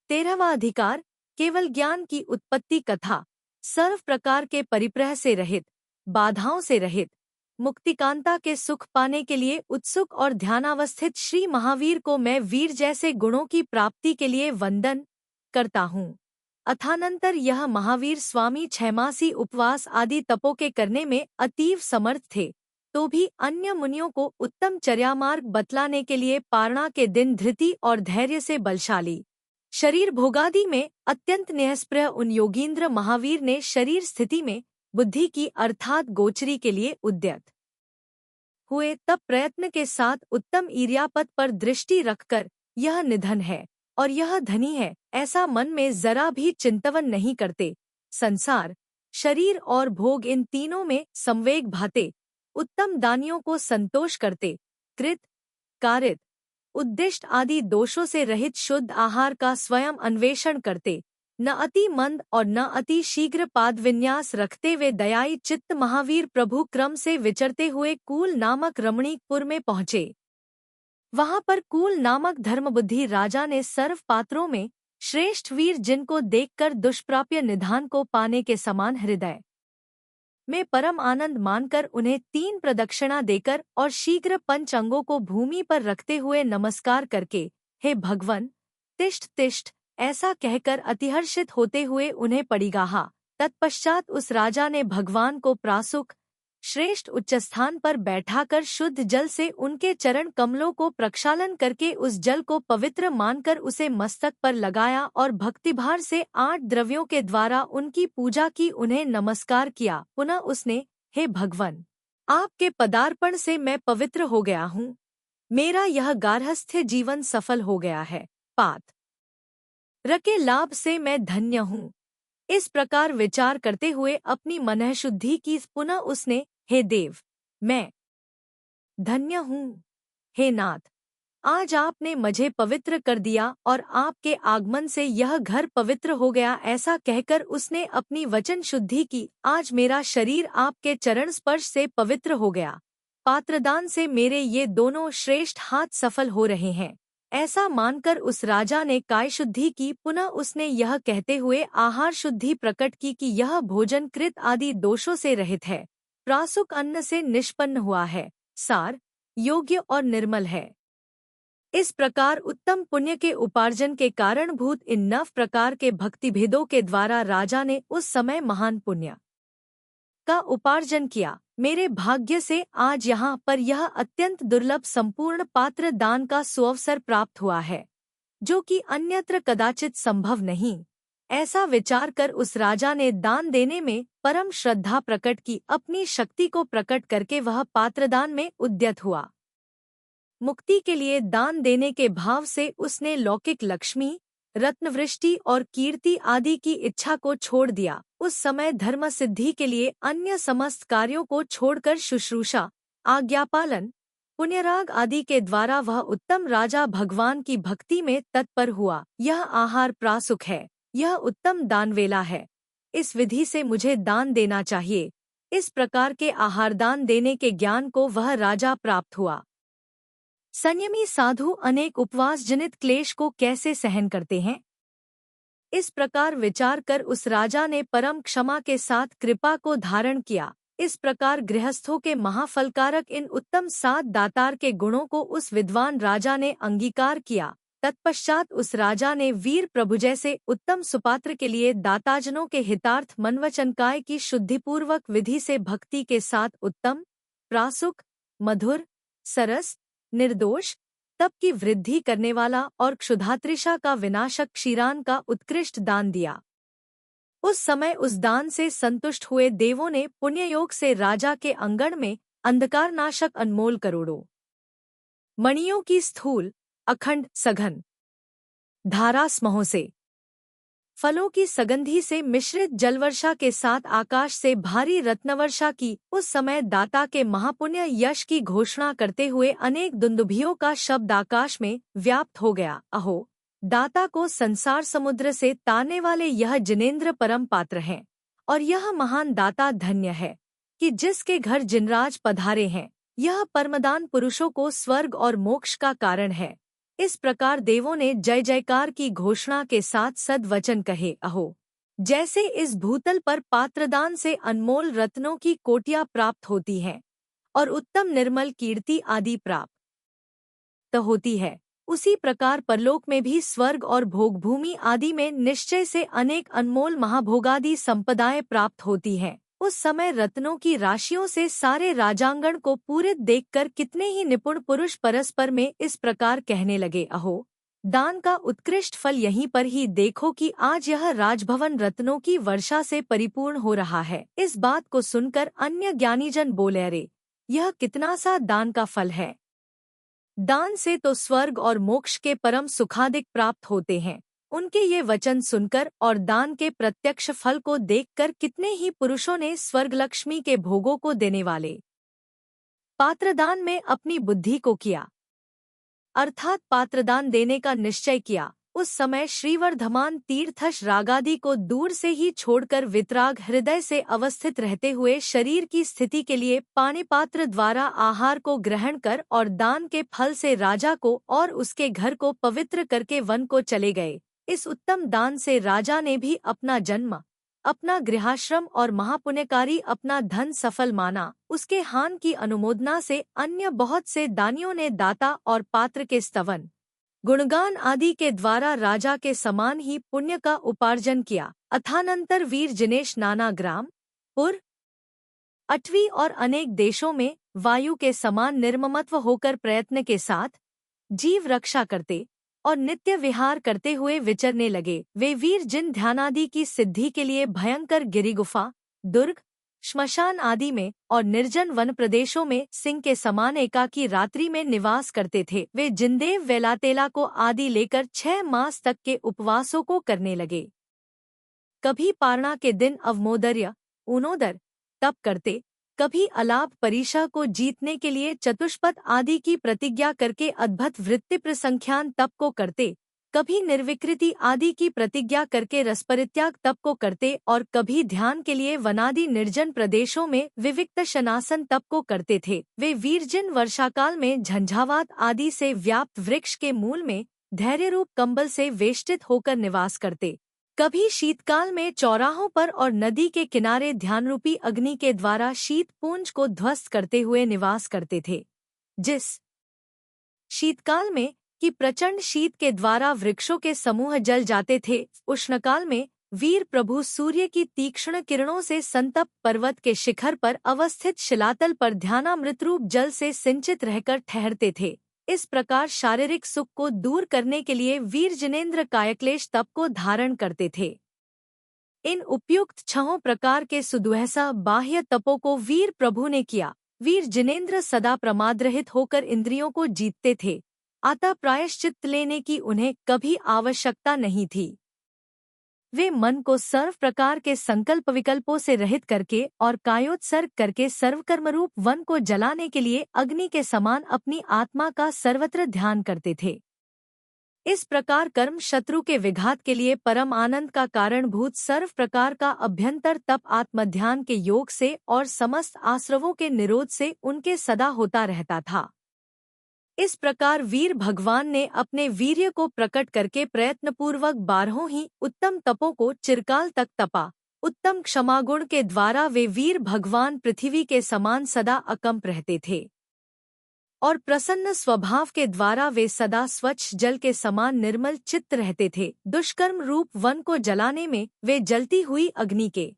13वां अधिकार, केवल ज्ञान की उत्पत्ति कथा। सर्व प्रकार के परिप्रह से रहित, बाधाओं से रहित, मुक्तिकांता के सुख पाने के लिए उत्सुक और ध्यानावस्थित श्री महावीर को मैं वीर जैसे गुणों की प्राप्ति के लिए वंदन करता हूँ। अथानंतर यह महावीर स्वामी छहमासी उपवास आदि तपों के करने में अतीव समर्थ थे, तो भी अन्य मुनियों को उत्तम चर्यामार्ग बतलाने के लिए पारणा के दिन धृति और धैर्य से बलशाली शरीर भोगादि में अत्यंत निःस्पृह उन योगींद्र महावीर ने शरीर स्थिति में बुद्धि की अर्थात गोचरी के लिए उद्यत हुए, तब प्रयत्न के साथ उत्तम ईर्यापद पर दृष्टि रखकर यह निधन है और यह धनी है ऐसा मन में जरा भी चिंतवन नहीं करते। संसार, शरीर और भोग इन तीनों में संवेग भाते, उत्तम दानियों को संतोष करते, कृत, कारित, उद्दिष्ट आदि दोषों से रहित शुद्ध आहार का स्वयं अन्वेषण करते, न अति मंद और न अति शीघ्र पाद विन्यास रखते वे दयाई चित्त महावीर प्रभु क्रम से विचरते हुए कूल नामक रमणीकपुर में पहुँचे। वहां पर कूल नामक धर्मबुद्धि राजा ने सर्व पात्रों में श्रेष्ठ वीर जिनको देखकर दुष्प्राप्य निधान को पाने के समान हृदय में परम आनंद मानकर उन्हें 3 प्रदक्षिणा देकर और शीघ्र पंच अंगों को भूमि पर रखते हुए नमस्कार करके, हे भगवन तिष्ठ तिष्ठ ऐसा कहकर अतिहर्षित होते हुए उन्हें पड़ीगाहा। तत्पश्चात उस राजा ने भगवान को प्रासुक श्रेष्ठ उच्चस्थान पर बैठाकर शुद्ध जल से उनके चरण कमलों को प्रक्षालन करके उस जल को पवित्र मानकर उसे मस्तक पर लगाया और भक्तिभार से 8 द्रव्यों के द्वारा उनकी पूजा की, उन्हें नमस्कार किया। पुनः उसने, हे भगवन आपके पदार्पण से मैं पवित्र हो गया हूँ, मेरा यह गार्हस्थ्य जीवन सफल हो गया है, पात्र के लाभ से मैं धन्य हूँ। इस प्रकार विचार करते हुए अपनी मनःशुद्धि की पुनः उसने, हे देव मैं धन्य हूँ, हे नाथ आज आपने मुझे पवित्र कर दिया और आपके आगमन से यह घर पवित्र हो गया, ऐसा कहकर उसने अपनी वचन शुद्धि की। आज मेरा शरीर आपके चरण स्पर्श से पवित्र हो गया, पात्रदान से मेरे ये दोनों श्रेष्ठ हाथ सफल हो रहे हैं, ऐसा मानकर उस राजा ने काय शुद्धि की। पुनः उसने यह कहते हुए आहार शुद्धि प्रकट की कि यह भोजन कृत आदि दोषों से रहित है, प्रासुक अन्न से निष्पन्न हुआ है, सार योग्य और निर्मल है। इस प्रकार उत्तम पुण्य के उपार्जन के कारणभूत इन 9 प्रकार के भक्तिभेदों के द्वारा राजा ने उस समय महान पुण्य का उपार्जन किया। मेरे भाग्य से आज यहाँ पर यह अत्यंत दुर्लभ संपूर्ण पात्र दान का सुअवसर प्राप्त हुआ है, जो कि अन्यत्र कदाचित संभव नहीं। ऐसा विचार कर उस राजा ने दान देने में परम श्रद्धा प्रकट की, अपनी शक्ति को प्रकट करके वह पात्रदान में उद्यत हुआ। मुक्ति के लिए दान देने के भाव से उसने लौकिक लक्ष्मी, रत्नवृष्टि और कीर्ति आदि की इच्छा को छोड़ दिया। उस समय धर्म सिद्धि के लिए अन्य समस्त कार्यों को छोड़कर शुश्रूषा, आज्ञापालन, पुण्यराग आदि के द्वारा वह उत्तम राजा भगवान की भक्ति में तत्पर हुआ। यह आहार प्रासुक है, यह उत्तम दानवेला है, इस विधि से मुझे दान देना चाहिए। इस प्रकार के आहारदान देने के ज्ञान को वह राजा प्राप्त हुआ। संयमी साधु अनेक उपवास जनित क्लेश को कैसे सहन करते हैं, इस प्रकार विचार कर उस राजा ने परम क्षमा के साथ कृपा को धारण किया। इस प्रकार गृहस्थों के महाफलकारक इन उत्तम 7 दातार के गुणों को उस विद्वान राजा ने अंगीकार किया। तत्पश्चात उस राजा ने वीर प्रभु जैसे उत्तम सुपात्र के लिए दाताजनों के हितार्थ मनवचनकाय की शुद्धिपूर्वक विधि से भक्ति के साथ उत्तम, प्रासुक, मधुर, सरस, निर्दोष, तप की वृद्धि करने वाला और क्षुधातृषा का विनाशक क्षीरान का उत्कृष्ट दान दिया। उस समय उस दान से संतुष्ट हुए देवों ने पुण्ययोग से राजा के अंगण में अंधकारनाशक अनमोल करोड़ों मणियों की स्थूल, अखंड, सघन धारा समूह से, फलों की सगंधी से मिश्रित जलवर्षा के साथ आकाश से भारी रत्नवर्षा की। उस समय दाता के महापुण्य यश की घोषणा करते हुए अनेक दुंदुभियों का शब्द आकाश में व्याप्त हो गया। अहो, दाता को संसार समुद्र से तारने वाले यह जिनेंद्र परम पात्र हैं, और यह महान दाता धन्य है कि जिसके घर जिनराज पधारे हैं। यह परमदान पुरुषों को स्वर्ग और मोक्ष का कारण है। इस प्रकार देवों ने जय जयकार की घोषणा के साथ सद्वचन कहे, अहो जैसे इस भूतल पर पात्रदान से अनमोल रत्नों की कोटियां प्राप्त होती हैं और उत्तम निर्मल कीर्ति आदि प्राप्त होती है, उसी प्रकार परलोक में भी स्वर्ग और भोगभूमि आदि में निश्चय से अनेक अनमोल महाभोगादि संपदाएं प्राप्त होती हैं। उस समय रत्नों की राशियों से सारे राजांगण को पूरित देखकर कितने ही निपुण पुरुष परस्पर में इस प्रकार कहने लगे, अहो दान का उत्कृष्ट फल यहीं पर ही देखो कि आज यह राजभवन रत्नों की वर्षा से परिपूर्ण हो रहा है। इस बात को सुनकर अन्य ज्ञानीजन बोले, अरे यह कितना सा दान का फल है। दान से तो स्वर्ग और मोक्ष के परम सुखादिक प्राप्त होते हैं। उनके ये वचन सुनकर और दान के प्रत्यक्ष फल को देखकर कितने ही पुरुषों ने स्वर्गलक्ष्मी के भोगों को देने वाले पात्रदान में अपनी बुद्धि को किया, अर्थात पात्रदान देने का निश्चय किया। उस समय श्रीवर्धमान तीर्थश रागादि को दूर से ही छोड़कर वितराग हृदय से अवस्थित रहते हुए शरीर की स्थिति के लिए पानिपात्र द्वारा आहार को ग्रहण कर और दान के फल से राजा को और उसके घर को पवित्र करके वन को चले गए। इस उत्तम दान से राजा ने भी अपना जन्म, अपना गृहाश्रम और महापुण्यकारी अपना धन सफल माना। उसके हान की अनुमोदना से अन्य बहुत से दानियों ने दाता और पात्र के स्तवन, गुणगान आदि के द्वारा राजा के समान ही पुण्य का उपार्जन किया। अथानंतर वीर जिनेश नाना ग्राम, पुर, अटवी और अनेक देशों में वायु के समान निर्ममत्व होकर प्रयत्न के साथ जीव रक्षा करते और नित्य विहार करते हुए विचरने लगे। वे वीर जिन ध्यानादि की सिद्धि के लिए भयंकर गिरिगुफा, दुर्ग, श्मशान आदि में और निर्जन वन प्रदेशों में सिंह के समान एकाकी रात्रि में निवास करते थे, वे जिंदेव वेलातेला को आदि लेकर 6 मास तक के उपवासों को करने लगे। कभी पारणा के दिन अवमोदर्य, ऊनोदर तप करते, कभी अलाभ परीक्षा को जीतने के लिए चतुष्पथ आदि की प्रतिज्ञा करके अद्भुत वृत्ति प्रसंख्यान तप को करते, कभी निर्विकृति आदि की प्रतिज्ञा करके रसपरित्याग तप को करते और कभी ध्यान के लिए वनादि निर्जन प्रदेशों में विविक्त शनासन तप को करते थे। वे वीरजिन वर्षाकाल में झंझावात आदि से व्याप्त वृक्ष के मूल में धैर्य रूप कंबल से वेष्टित होकर निवास करते, कभी शीतकाल में चौराहों पर और नदी के किनारे ध्यानरूपी अग्नि के द्वारा शीत पुंज को ध्वस्त करते हुए निवास करते थे। जिस शीतकाल में कि प्रचंड शीत के द्वारा वृक्षों के समूह जल जाते थे, उष्णकाल में वीर प्रभु सूर्य की तीक्ष्ण किरणों से संतप्त पर्वत के शिखर पर अवस्थित शिलातल पर ध्यानामृत रूप जल से सिंचित रहकर ठहरते थे। इस प्रकार शारीरिक सुख को दूर करने के लिए वीर जिनेंद्र कायक्लेश तप को धारण करते थे। इन उपयुक्त 6 प्रकार के सुदुहसा बाह्य तपों को वीर प्रभु ने किया। वीर जिनेंद्र सदा प्रमादरहित होकर इंद्रियों को जीतते थे, अतः प्रायश्चित्त लेने की उन्हें कभी आवश्यकता नहीं थी। वे मन को सर्व प्रकार के संकल्प विकल्पों से रहित करके और कायोत्सर्ग करके सर्वकर्मरूप वन को जलाने के लिए अग्नि के समान अपनी आत्मा का सर्वत्र ध्यान करते थे। इस प्रकार कर्म शत्रु के विघात के लिए परम आनंद का कारणभूत सर्व प्रकार का अभ्यंतर तप आत्मध्यान के योग से और समस्त आश्रवों के निरोध से उनके सदा होता रहता था। इस प्रकार वीर भगवान ने अपने वीर्य को प्रकट करके प्रयत्नपूर्वक 12 ही उत्तम तपों को चिरकाल तक तपा। उत्तम क्षमागुण के द्वारा वे वीर भगवान पृथ्वी के समान सदा अकंप रहते थे और प्रसन्न स्वभाव के द्वारा वे सदा स्वच्छ जल के समान निर्मल चित्त रहते थे। दुष्कर्म रूप वन को जलाने में वे जलती हुई अग्नि के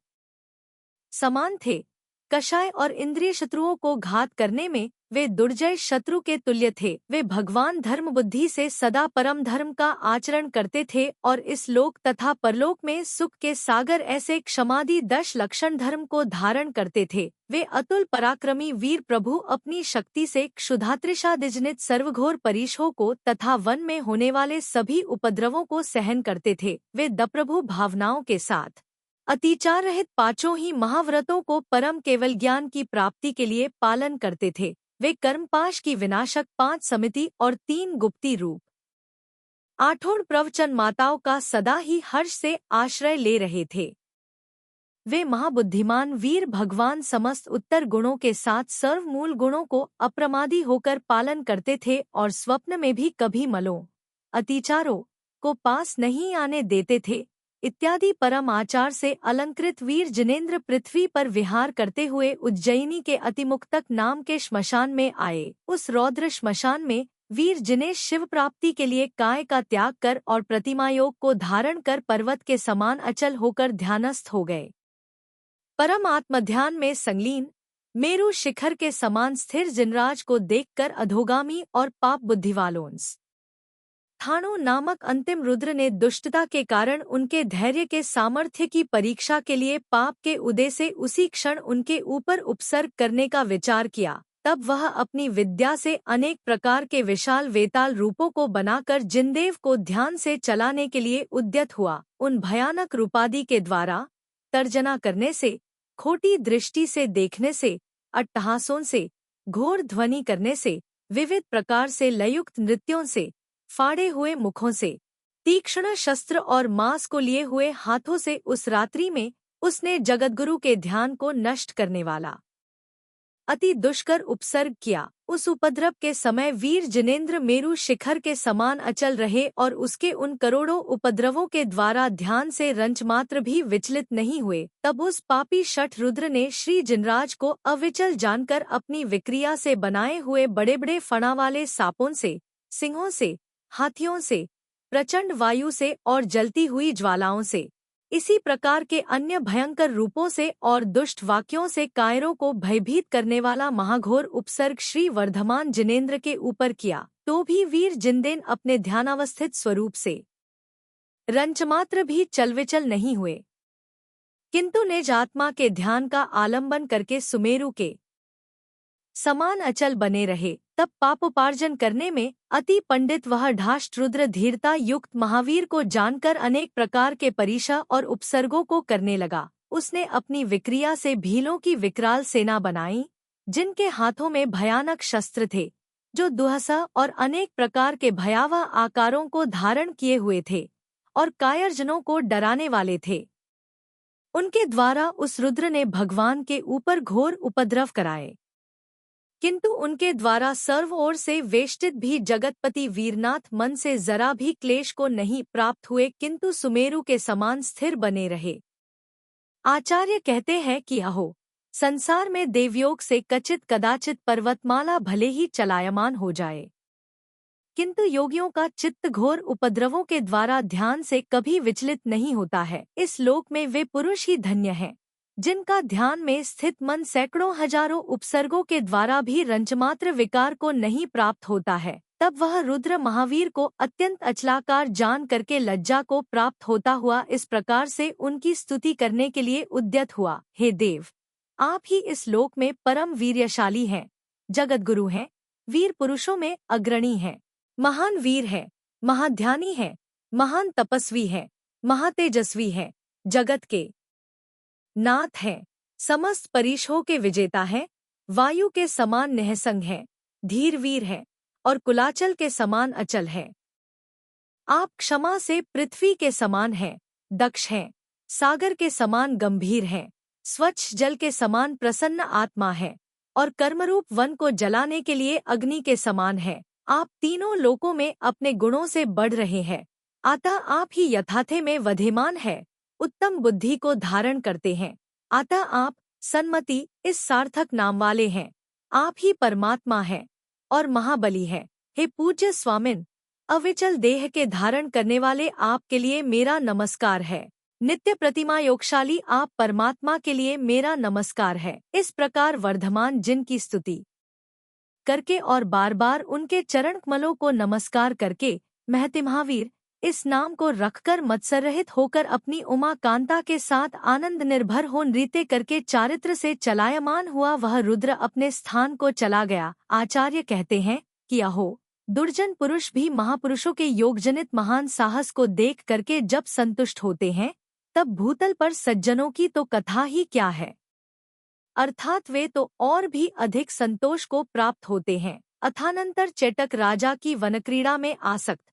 समान थे, कषाय और इंद्रिय शत्रुओं को घात करने में वे दुर्जय शत्रु के तुल्य थे। वे भगवान धर्म बुद्धि से सदा परम धर्म का आचरण करते थे और इस लोक तथा परलोक में सुख के सागर ऐसे क्षमादि 10 लक्षण धर्म को धारण करते थे। वे अतुल पराक्रमी वीर प्रभु अपनी शक्ति से क्षुधातृषादिजनित सर्वघोर परीक्षों को तथा वन में होने वाले सभी उपद्रवों को सहन करते थे। वे दप्रभु भावनाओं के साथ अतिचार रहित 5 ही महाव्रतों को परम केवल ज्ञान की प्राप्ति के लिए पालन करते थे। वे कर्मपाश की विनाशक 5 समिति और 3 गुप्ती रूप 8 प्रवचन माताओं का सदा ही हर्ष से आश्रय ले रहे थे। वे महाबुद्धिमान वीर भगवान समस्त उत्तर गुणों के साथ सर्व मूल गुणों को अप्रमादी होकर पालन करते थे और स्वप्न में भी कभी मलों अतिचारों को पास नहीं आने देते थे इत्यादि परम आचार से अलंकृत वीर जिनेंद्र पृथ्वी पर विहार करते हुए उज्जयिनी के अतिमुक्तक नाम के श्मशान में आए। उस रौद्र श्मशान में वीर जिनेश शिव प्राप्ति के लिए काय का त्याग कर और प्रतिमा योग को धारण कर पर्वत के समान अचल होकर ध्यानस्थ हो गए। परम आत्मध्यान में संलीन मेरु शिखर के समान स्थिर जिनराज को देखकर अधोगामी और पाप बुद्धिवालोंस थाणु नामक अंतिम रुद्र ने दुष्टता के कारण उनके धैर्य के सामर्थ्य की परीक्षा के लिए पाप के उदय से उसी क्षण उनके ऊपर उपसर्ग करने का विचार किया। तब वह अपनी विद्या से अनेक प्रकार के विशाल वेताल रूपों को बनाकर जिनदेव को ध्यान से चलाने के लिए उद्यत हुआ। उन भयानक रूपादि के द्वारा तर्जना करने से, खोटी दृष्टि से देखने से, अट्टहासों से, घोर ध्वनि करने से, विविध प्रकार से लययुक्त नृत्यों से, फाड़े हुए मुखों से, तीक्ष्ण शस्त्र और मांस को लिए हुए हाथों से उस रात्रि में उसने जगतगुरु के ध्यान को नष्ट करने वाला अति दुष्कर उपसर्ग किया। उस उपद्रव के समय वीर जिनेंद्र मेरु शिखर के समान अचल रहे और उसके उन करोड़ों उपद्रवों के द्वारा ध्यान से रंच मात्र भी विचलित नहीं हुए। तब उस पापी शठ रुद्र ने श्री जिनराज को अविचल जानकर अपनी विक्रिया से बनाए हुए बड़े बड़े फणा वाले सांपों से, सिंहों से, हाथियों से, प्रचंड वायु से और जलती हुई ज्वालाओं से, इसी प्रकार के अन्य भयंकर रूपों से और दुष्ट वाक्यों से कायरों को भयभीत करने वाला महाघोर उपसर्ग श्री वर्धमान जिनेंद्र के ऊपर किया। तो भी वीर जिंदेन अपने ध्यानावस्थित स्वरूप से रंचमात्र भी चलविचल नहीं हुए, किंतु निज आत्मा के ध्यान का आलंबन करके सुमेरु के समान अचल बने रहे। तब पापोपार्जन करने में अति पंडित वह ढाष्ट रुद्र धीरता युक्त महावीर को जानकर अनेक प्रकार के परीक्षा और उपसर्गों को करने लगा। उसने अपनी विक्रिया से भीलों की विकराल सेना बनाई, जिनके हाथों में भयानक शस्त्र थे, जो दुहसा और अनेक प्रकार के भयावह आकारों को धारण किए हुए थे और कायरजनों को डराने वाले थे। उनके द्वारा उस रुद्र ने भगवान के ऊपर घोर उपद्रव कराए, किंतु उनके द्वारा सर्व ओर से वेष्टित भी जगतपति वीरनाथ मन से जरा भी क्लेश को नहीं प्राप्त हुए, किंतु सुमेरु के समान स्थिर बने रहे। आचार्य कहते हैं कि अहो, संसार में देवयोग से कचित कदाचित पर्वतमाला भले ही चलायमान हो जाए, किंतु योगियों का चित्त घोर उपद्रवों के द्वारा ध्यान से कभी विचलित नहीं होता है। इस लोक में वे पुरुष ही धन्य हैं, जिनका ध्यान में स्थित मन सैकड़ों हजारों उपसर्गों के द्वारा भी रंचमात्र विकार को नहीं प्राप्त होता है। तब वह रुद्र महावीर को अत्यंत अचलाकार जान करके लज्जा को प्राप्त होता हुआ इस प्रकार से उनकी स्तुति करने के लिए उद्यत हुआ। हे देव, आप ही इस लोक में परम वीर्यशाली हैं, जगतगुरु हैं, वीर पुरुषों में अग्रणी हैं, महान वीर है, महाध्यानी है, महान तपस्वी है, महातेजस्वी है, जगत के नाथ है, समस्त परीक्षों के विजेता है, वायु के समान निःसंग है, धीरवीर है और कुलाचल के समान अचल है। आप क्षमा से पृथ्वी के समान हैं, दक्ष हैं, सागर के समान गंभीर हैं, स्वच्छ जल के समान प्रसन्न आत्मा है और कर्मरूप वन को जलाने के लिए अग्नि के समान है। आप तीनों लोकों में अपने गुणों से बढ़ रहे हैं, अतः आप ही यथार्थ में वधिमान है, उत्तम बुद्धि को धारण करते हैं, अतः आप सन्मति इस सार्थक नाम वाले हैं। आप ही परमात्मा हैं और महाबली हैं। हे पूज्य स्वामिन, अविचल देह के धारण करने वाले आपके लिए मेरा नमस्कार है। नित्य प्रतिमा योगशाली आप परमात्मा के लिए मेरा नमस्कार है। इस प्रकार वर्धमान जिन की स्तुति करके और बार बार उनके चरण कमलों को नमस्कार करके महति महावीर इस नाम को रखकर मत्सर रहित होकर अपनी उमा कांता के साथ आनंद निर्भर हो नृत्य करके चारित्र से चलायमान हुआ वह रुद्र अपने स्थान को चला गया। आचार्य कहते हैं कि अहो, दुर्जन पुरुष भी महापुरुषों के योगजनित महान साहस को देख करके जब संतुष्ट होते हैं, तब भूतल पर सज्जनों की तो कथा ही क्या है, अर्थात वे तो और भी अधिक संतोष को प्राप्त होते हैं। अथानंतर चेटक राजा की वनक्रीड़ा में आसक्त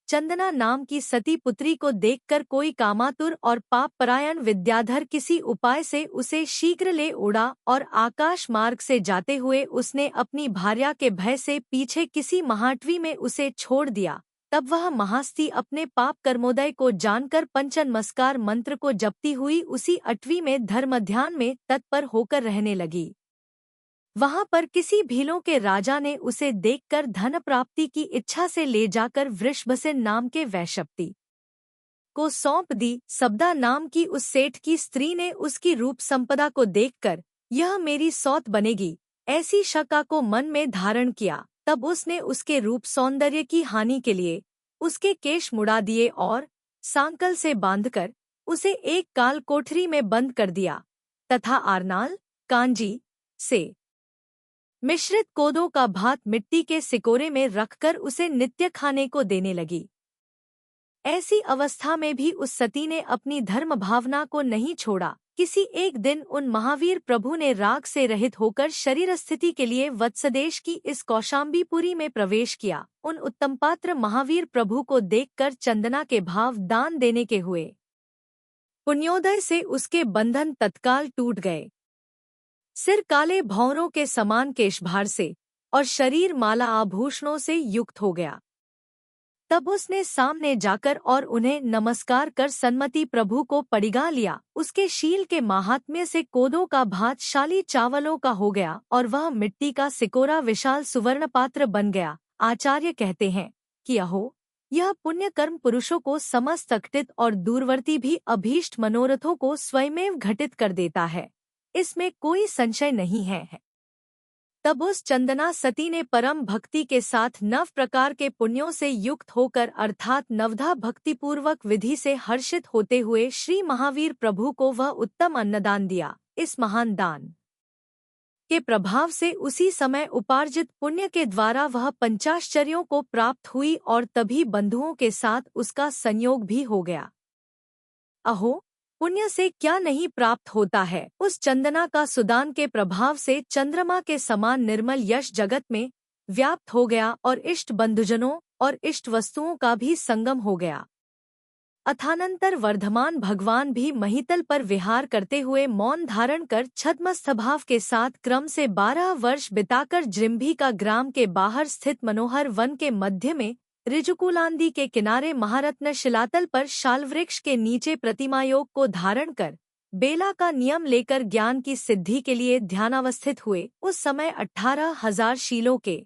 चंदना नाम की सती पुत्री को देखकर कोई कामातुर और पापपरायण विद्याधर किसी उपाय से उसे शीघ्र ले उड़ा और आकाश मार्ग से जाते हुए उसने अपनी भार्या के भय से पीछे किसी महाटवी में उसे छोड़ दिया। तब वह महास्ती अपने पाप कर्मोदय को जानकर पंचनमस्कार मंत्र को जपती हुई उसी अटवी में धर्मध्यान में तत्पर होकर रहने लगी। वहां पर किसी भीलों के राजा ने उसे देखकर धन प्राप्ति की इच्छा से ले जाकर वृषभसेन नाम के वैश्यपति को सौंप दी। सबदा नाम की उस सेठ की स्त्री ने उसकी रूप संपदा को देखकर यह मेरी सौत बनेगी ऐसी शंका को मन में धारण किया। तब उसने उसके रूप सौंदर्य की हानि के लिए उसके केश मुड़ा दिए और सांकल से बांधकर उसे एक काल कोठरी में बंद कर दिया तथा आरनाल कांजी से मिश्रित कोदो का भात मिट्टी के सिकोरे में रखकर उसे नित्य खाने को देने लगी। ऐसी अवस्था में भी उस सती ने अपनी धर्म भावना को नहीं छोड़ा। किसी एक दिन उन महावीर प्रभु ने राग से रहित होकर शरीर स्थिति के लिए वत्सदेश की इस कौशाम्बीपुरी में प्रवेश किया। उन उत्तमपात्र महावीर प्रभु को देखकर चंदना के भाव दान देने के हुए पुण्योदय से उसके बंधन तत्काल टूट गए। सिर काले भौरों के समान केशभार से और शरीर माला आभूषणों से युक्त हो गया। तब उसने सामने जाकर और उन्हें नमस्कार कर सन्मति प्रभु को पड़िगा लिया। उसके शील के माहात्म्य से कोदो का भात शाली चावलों का हो गया और वह मिट्टी का सिकोरा विशाल सुवर्ण पात्र बन गया। आचार्य कहते हैं कि अहो, यह पुण्य कर्म पुरुषों को समस्त अकटित और दूरवर्ती भी अभीष्ट मनोरथों को स्वयमेव घटित कर देता है, इसमें कोई संशय नहीं है। तब उस चंदना सती ने परम भक्ति के साथ 9 प्रकार के पुण्यों से युक्त होकर अर्थात नवधा भक्तिपूर्वक विधि से हर्षित होते हुए श्री महावीर प्रभु को वह उत्तम अन्नदान दिया। इस महान दान के प्रभाव से उसी समय उपार्जित पुण्य के द्वारा वह पंचाश्चर्यों को प्राप्त हुई और तभी बंधुओं के साथ उसका संयोग भी हो गया। अहो, पुण्य से क्या नहीं प्राप्त होता है। उस चंदना का सुदान के प्रभाव से चंद्रमा के समान निर्मल यश जगत में व्याप्त हो गया और इष्ट बंधुजनों और इष्ट वस्तुओं का भी संगम हो गया। अथानंतर वर्धमान भगवान भी महितल पर विहार करते हुए मौन धारण कर छद्मस्थ भाव के साथ क्रम से 12 वर्ष बिताकर जृंभी का ग्राम के बाहर स्थित मनोहर वन के मध्य में ऋजुकुलांदी के किनारे महारत्न शिलातल पर शालवृक्ष के नीचे प्रतिमायोग को धारण कर बेला का नियम लेकर ज्ञान की सिद्धि के लिए ध्यानावस्थित हुए। उस समय 18,000 शीलों के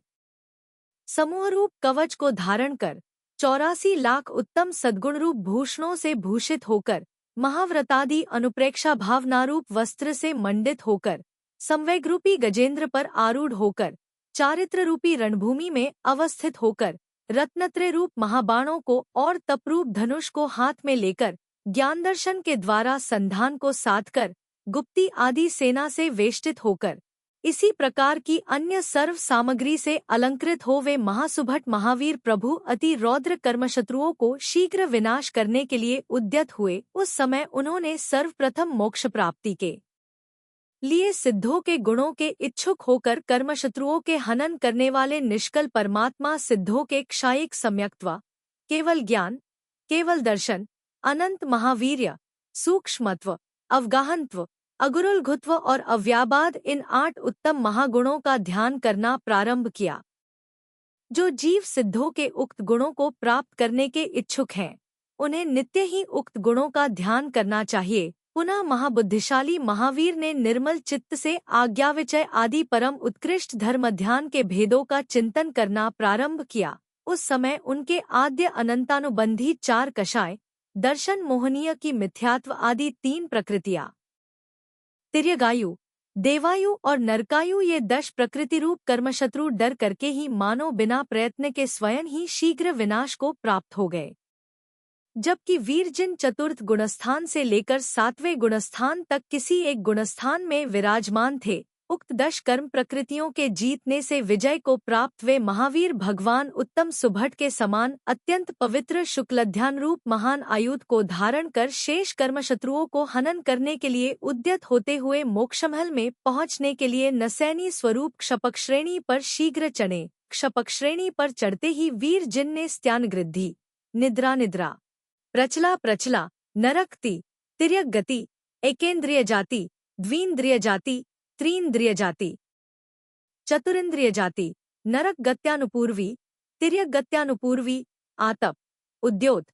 समूह रूप कवच को धारण कर 84 लाख उत्तम सद्गुण रूप भूषणों से भूषित होकर महाव्रतादि अनुप्रेक्षा भावनारूप वस्त्र से मंडित होकर संवेगरूपी गजेंद्र पर आरूढ़ होकर चारित्र रूपी रणभूमि में अवस्थित होकर रत्नत्रय रूप महाबाणों को और तपरूप धनुष को हाथ में लेकर ज्ञान दर्शन के द्वारा संधान को साधकर गुप्ती आदि सेना से वेष्टित होकर इसी प्रकार की अन्य सर्व सामग्री से अलंकृत हो वे महासुभट महावीर प्रभु अति रौद्र कर्मशत्रुओं को शीघ्र विनाश करने के लिए उद्यत हुए। उस समय उन्होंने सर्वप्रथम मोक्ष प्राप्ति के लिए सिद्धों के गुणों के इच्छुक होकर कर्मशत्रुओं के हनन करने वाले निष्कल परमात्मा सिद्धों के क्षायिक सम्यक्त्व, केवल ज्ञान, केवल दर्शन, अनंत महावीर्य, सूक्ष्मत्व, अवगाहनत्व, अगुरुलघुत्व और अव्याबाद इन 8 उत्तम महागुणों का ध्यान करना प्रारंभ किया। जो जीव सिद्धों के उक्त गुणों को प्राप्त करने के इच्छुक हैं, उन्हें नित्य ही उक्त गुणों का ध्यान करना चाहिए। पुनः महाबुद्धिशाली महावीर ने निर्मल चित्त से आज्ञाविचय आदि परम उत्कृष्ट धर्म ध्यान के भेदों का चिंतन करना प्रारंभ किया। उस समय उनके आद्य अनंतानुबंधी 4 कषाय, दर्शन मोहनीय की मिथ्यात्व आदि 3 प्रकृतियां, तिर्यगायु, देवायु और नरकायु ये 10 प्रकृति रूप कर्मशत्रु डर करके ही मानो बिना प्रयत्न के स्वयं ही शीघ्र विनाश को प्राप्त हो गए। जबकि वीर जिन चतुर्थ गुणस्थान से लेकर 7वें गुणस्थान तक किसी एक गुणस्थान में विराजमान थे, उक्त 10 कर्म प्रकृतियों के जीतने से विजय को प्राप्त वे महावीर भगवान उत्तम सुभट के समान अत्यंत पवित्र शुक्लध्यान रूप महान आयुध को धारण कर शेष कर्मशत्रुओं को हनन करने के लिए उद्यत होते हुए मोक्षमहल में पहुंचने के लिए नसैनी स्वरूप क्षपक श्रेणी पर शीघ्र चढ़े। क्षपक श्रेणी पर चढ़ते ही वीर जिन ने स्त्यानगृद्धि निद्रा निद्रा, प्रचला प्रचला, नरक्ति, तिर्यक गति, एकेंद्रिय जाति, द्वींद्रिय जाति, त्रींद्रिय जाति, चतुरिंद्रिय जाति, नरक गत्यानुपूर्वी, तिर्यक गत्यानुपूर्वी, आतप, उद्योत,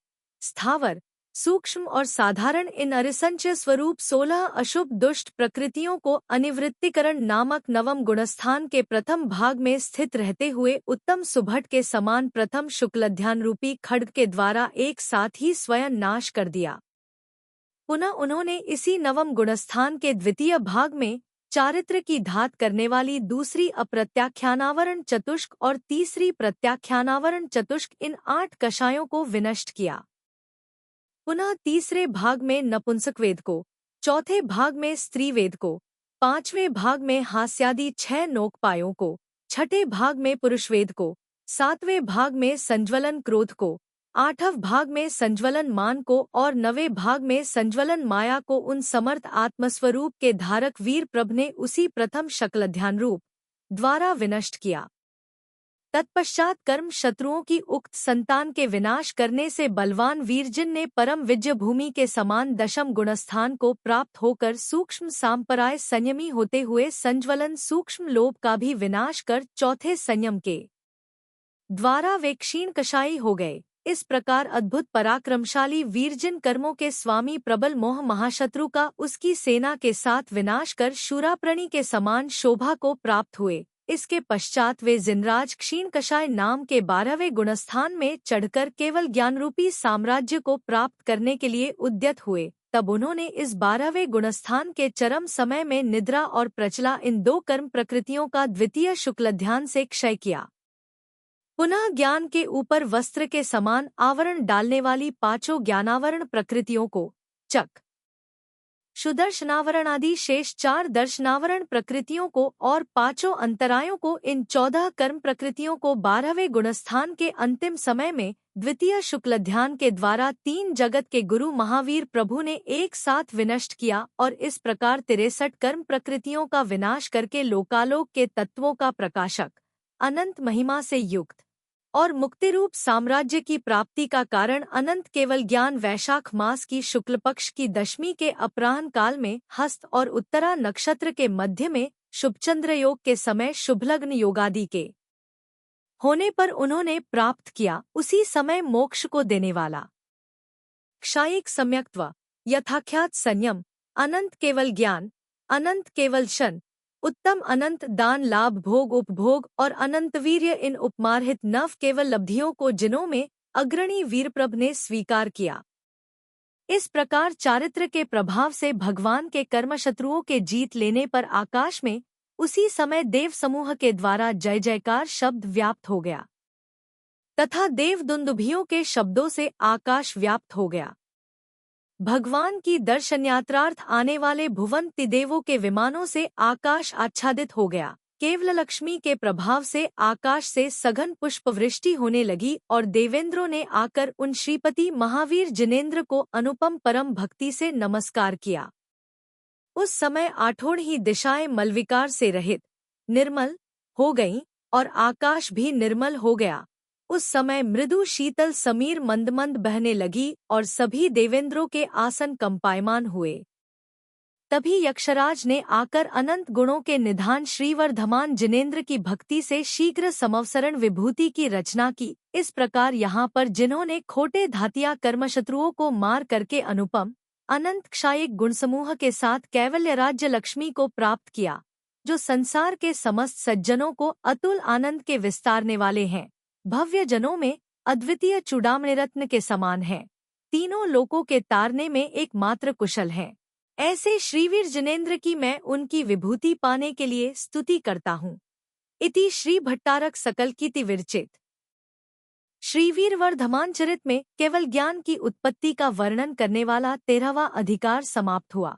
स्थावर, सूक्ष्म और साधारण इन अरिसंचय स्वरूप 16 अशुभ दुष्ट प्रकृतियों को अनिवृत्तिकरण नामक नवम गुणस्थान के प्रथम भाग में स्थित रहते हुए उत्तम सुभट के समान प्रथम शुक्लध्यान रूपी खड्ग के द्वारा एक साथ ही स्वयं नाश कर दिया। पुनः उन्होंने इसी नवम गुणस्थान के द्वितीय भाग में चारित्र की धात करने वाली दूसरी अप्रत्याख्यानावरण चतुष्क और तीसरी प्रत्याख्यानावरण चतुष्क इन 8 कषायों को विनष्ट किया। पुनः तीसरे भाग में नपुंसक वेद को, चौथे भाग में स्त्री वेद को, पांचवें भाग में हास्यादि 6 नोकपायों को, छठे भाग में पुरुष वेद को, सातवें भाग में संज्वलन क्रोध को, आठवें भाग में संज्वलन मान को और नवें भाग में संज्वलन माया को उन समर्थ आत्मस्वरूप के धारक वीर प्रभ ने उसी प्रथम शक्लध्यान रूप द्वारा विनष्ट किया। तत्पश्चात कर्म शत्रुओं की उक्त संतान के विनाश करने से बलवान वीरजिन ने परम विजय भूमि के समान दशम गुणस्थान को प्राप्त होकर सूक्ष्म सांपराय संयमी होते हुए संज्वलन सूक्ष्म लोभ का भी विनाश कर चौथे संयम के द्वारा वे क्षीण कषायी हो गए। इस प्रकार अद्भुत पराक्रमशाली वीरजिन कर्मों के स्वामी प्रबल मोह महाशत्रु का उसकी सेना के साथ विनाश कर शूराप्राणी के समान शोभा को प्राप्त हुए। इसके पश्चात वे जिनराज क्षीण कषाय नाम के 12वें गुणस्थान में चढ़कर केवल ज्ञानरूपी साम्राज्य को प्राप्त करने के लिए उद्यत हुए। तब उन्होंने इस 12वें गुणस्थान के चरम समय में निद्रा और प्रचला इन 2 कर्म प्रकृतियों का द्वितीय शुक्लध्यान से क्षय किया। पुनः ज्ञान के ऊपर वस्त्र के समान आवरण डालने वाली 5 ज्ञानावरण प्रकृतियों को, चक, सुदर्शनावरण आदि शेष 4 दर्शनावरण प्रकृतियों को और 5 अंतरायों को, इन 14 कर्म प्रकृतियों को 12वें गुणस्थान के अंतिम समय में द्वितीय शुक्लध्यान के द्वारा 3 जगत के गुरु महावीर प्रभु ने एक साथ विनष्ट किया और इस प्रकार 63 कर्म प्रकृतियों का विनाश करके लोकालोक के तत्वों का प्रकाशक, अनंत महिमा से युक्त और मुक्तिरूप साम्राज्य की प्राप्ति का कारण अनंत केवल ज्ञान वैशाख मास की शुक्ल पक्ष की दशमी के अपराह्न काल में हस्त और उत्तरा नक्षत्र के मध्य में शुभचंद्र योग के समय शुभलग्न योगादि के होने पर उन्होंने प्राप्त किया। उसी समय मोक्ष को देने वाला क्षायिक सम्यक्त्व, यथाख्यात संयम, अनंत केवल ज्ञान, अनंत केवल शन, उत्तम अनंत दान लाभ भोग उपभोग और अनंत वीर्य इन उपमार्हित नव केवल लब्धियों को जिनों में अग्रणी वीरप्रभ ने स्वीकार किया। इस प्रकार चारित्र के प्रभाव से भगवान के कर्मशत्रुओं के जीत लेने पर आकाश में उसी समय देव समूह के द्वारा जय जयकार शब्द व्याप्त हो गया तथा देव दुंदुभियों के शब्दों से आकाश व्याप्त हो गया। भगवान की दर्शन यात्रार्थ आने वाले भुवन तिदेवों के विमानों से आकाश आच्छादित हो गया। केवल लक्ष्मी के प्रभाव से आकाश से सघन पुष्पवृष्टि होने लगी और देवेंद्रों ने आकर उन श्रीपति महावीर जिनेंद्र को अनुपम परम भक्ति से नमस्कार किया। उस समय आठों ही दिशाएं मलविकार से रहित निर्मल हो गईं और आकाश भी निर्मल हो गया। उस समय मृदु शीतल समीर मंद मंद बहने लगी और सभी देवेंद्रों के आसन कंपायमान हुए। तभी यक्षराज ने आकर अनंत गुणों के निधान श्रीवर्धमान जिनेंद्र की भक्ति से शीघ्र समवसरण विभूति की रचना की। इस प्रकार यहाँ पर जिन्होंने खोटे धातिया कर्मशत्रुओं को मार करके अनुपम अनंत क्षायिक गुणसमूह के साथ कैवल्य राज्य लक्ष्मी को प्राप्त किया, जो संसार के समस्त सज्जनों को अतुल आनंद के विस्तारने वाले हैं, भव्य जनों में अद्वितीय चूड़ामणि रत्न के समान है, तीनों लोकों के तारने में एकमात्र कुशल हैं। ऐसे श्रीवीर जिनेंद्र की मैं उनकी विभूति पाने के लिए स्तुति करता हूँ। इति श्री भट्टारक सकल कीर्ति विरचित श्रीवीर वर्धमान चरित में केवल ज्ञान की उत्पत्ति का वर्णन करने वाला 13वां अधिकार समाप्त हुआ।